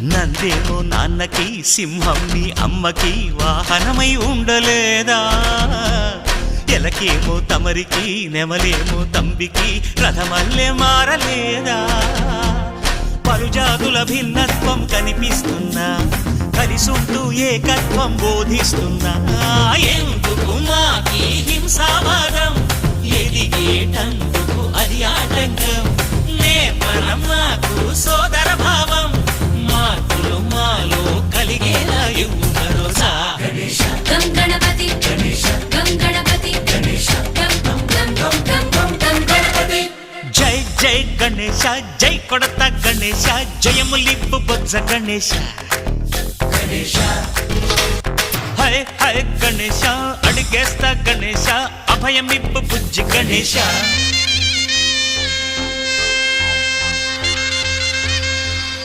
నందేమో నాన్నకి సింహం నీ అమ్మకి వాహనమై ఉండలేదా ఎలకేమో తమరికి నెమలేమో తంబికి రథమల్లే మారలేదా పలుజాతుల భిన్నత్వం కనిపిస్తున్నా కలిసుంటూ ఏకత్వం బోధిస్తున్నా ఎందుకు మాకి హింసావాదం ఎదిగేటందుకు అది ఆటంకం నేపరం మాకు సోదర భావం మార్పులు మాలో కలిగేలా ఇవ్వు భరోసా గం గణపతి గం గణపతి గం గం గం గం గం గణపతి జై జై గణేశ జై కొడత గణేశ జయములిప్పు బొజ్జ గణేశ హై హై గణేశ అడిగేస్తా గణేశ అభయమిప్పు బుజ్జి గణేశ